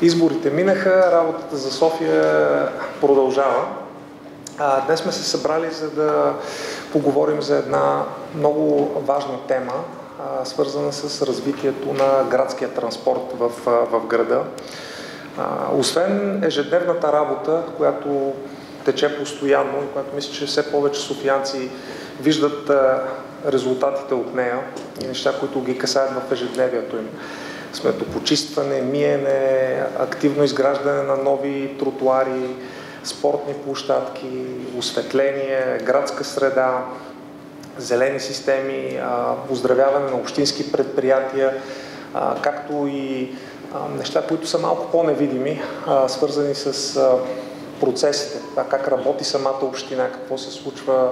Изборите минаха, работата за София продължава. Днес сме се събрали, за да поговорим за една много важна тема, свързана с развитието на градския транспорт в града. Освен ежедневната работа, която тече постоянно и която мисля, че все повече софиянци виждат резултатите от нея и неща, които ги касаят в ежедневието им. Сметопочистване, миене, активно изграждане на нови тротуари, спортни площадки, осветление, градска среда, зелени системи, оздравяване на общински предприятия, както и неща, които са малко по-невидими, свързани с процесите, как работи самата община, какво се случва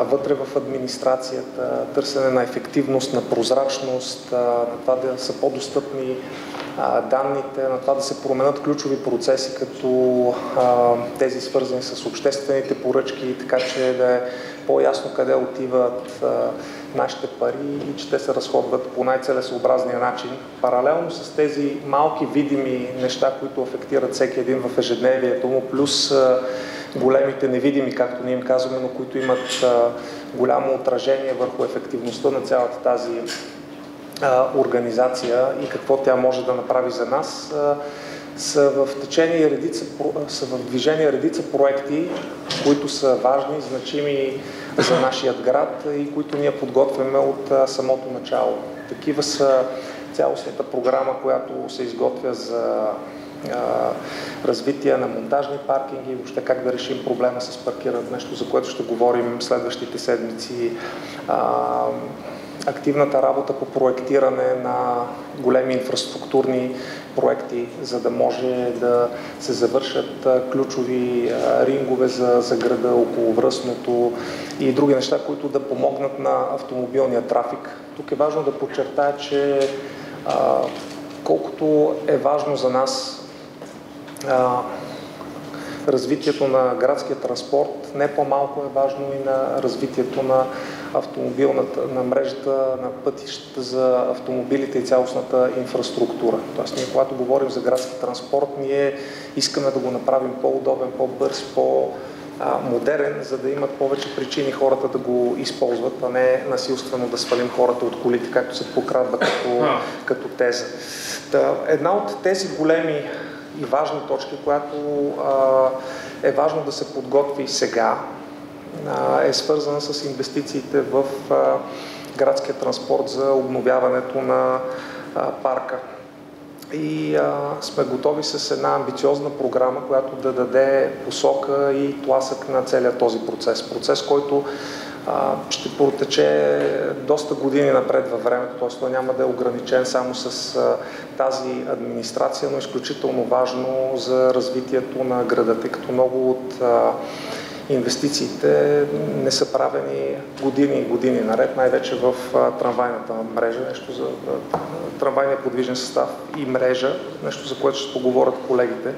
вътре в администрацията, търсене на ефективност, на прозрачност, на това да са по-достъпни данните, на това да се променят ключови процеси, като тези свързани с обществените поръчки, така че да е по-ясно къде отиват нашите пари и че те се разходват по най-целесообразния начин. Паралелно с тези малки видими неща, които афектират всеки един в ежедневието му, плюс големите невидими, както ние им казваме, но които имат голямо отражение върху ефективността на цялата тази организация и какво тя може да направи за нас, са в движение редица проекти, които са важни, значими за нашия град и които ние подготвяме от самото начало. Такива са цялостната програма, която се изготвя за развитие на монтажни паркинги, въобще как да решим проблема с паркирането, нещо, за което ще говорим следващите седмици. Активната работа по проектиране на големи инфраструктурни проекти, за да може да се завършат ключови рингове за града, околовръстното и други неща, които да помогнат на автомобилния трафик. Тук е важно да подчертая, че колкото е важно за нас развитието на градския транспорт, не по-малко е важно и на развитието на на мрежата, на пътищата за автомобилите и цялостната инфраструктура. Тоест, ние когато говорим за градски транспорт, ние искаме да го направим по-удобен, по-бърз, по-модерен, за да имат повече причини хората да го използват, а не насилствено да свалим хората от колите, както се покрадва като теза. Една от тези големи и важни точки, която е важно да се подготви сега, е свързана с инвестициите в градския транспорт за обновяването на парка. И сме готови с една амбициозна програма, която да даде посока и тласък на целия този процес. Процес, който ще протече доста години напред във времето, т.е. той няма да е ограничен само с тази администрация, но изключително важно за развитието на града, тъй като много от инвестициите не са правени години и години наред, най-вече в трамвайната мрежа, нещо за трамвайния подвижен състав и мрежа, нещо за което ще поговорят колегите.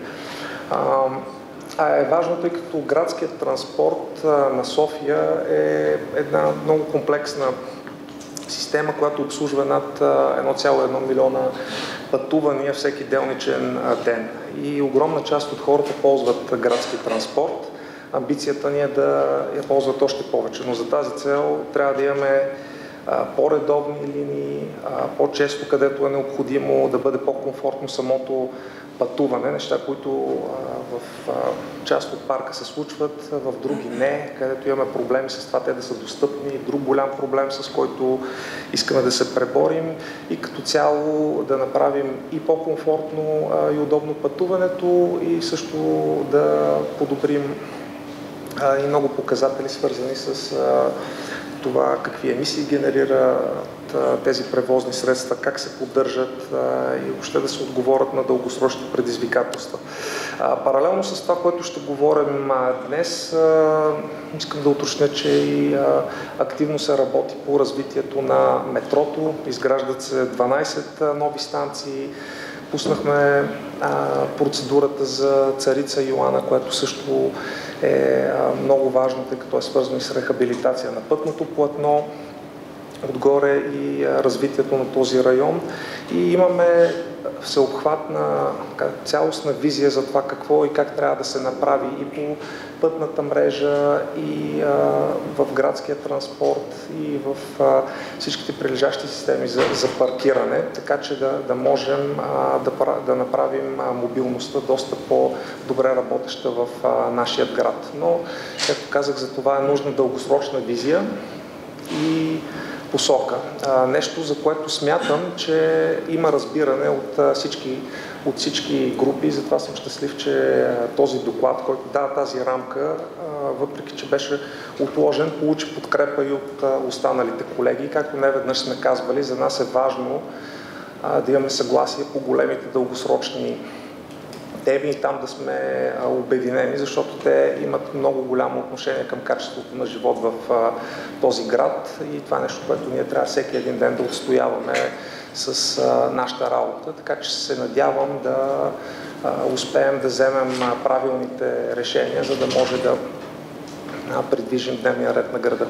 Е важно, тъй като градският транспорт на София е една много комплексна система, която обслужва над 1,1 милиона пътувания всеки делничен ден. И огромна част от хората ползват градски транспорт. Амбицията ни е да я ползват още повече, но за тази цел трябва да имаме по-редовни линии, по-често където е необходимо, да бъде по-комфортно самото пътуване, неща, които в част от парка се случват, в други не, където имаме проблеми с това те да са достъпни. Друг голям проблем, с който искаме да се преборим и като цяло да направим и по-комфортно и удобно пътуването и също да подобрим и много показатели, свързани с това какви емисии генерират тези превозни средства, как се поддържат и въобще да се отговорят на дългосрочни предизвикателства. Паралелно с това, което ще говорим днес, искам да уточня, че и активно се работи по развитието на метрото. Изграждат се 12 нови станции. Пуснахме процедурата за Царица Йоана, което също е много важно, тъй като е свързано и с рехабилитация на пътното платно, отгоре и развитието на този район. И имаме всеобхватна, цялостна визия за това какво и как трябва да се направи и по пътната мрежа, и в градския транспорт, и в всичките прилежащи системи за паркиране, така че да можем да направим мобилността доста по-добре работеща в нашия град. Но, както казах, за това е нужна дългосрочна визия и посока. Нещо, за което смятам, че има разбиране от всички групи, затова съм щастлив, че този доклад, който дава тази рамка, въпреки че беше отложен, получи подкрепа и от останалите колеги. Както неведнъж сме казвали, за нас е важно да имаме съгласие по големите дългосрочни теми и там да сме обединени, защото те имат много голямо отношение към качеството на живот в този град и това е нещо, което ние трябва всеки един ден да отстояваме с нашата работа, така че се надявам да успеем да вземем правилните решения, за да може да придвижим дневния ред на града.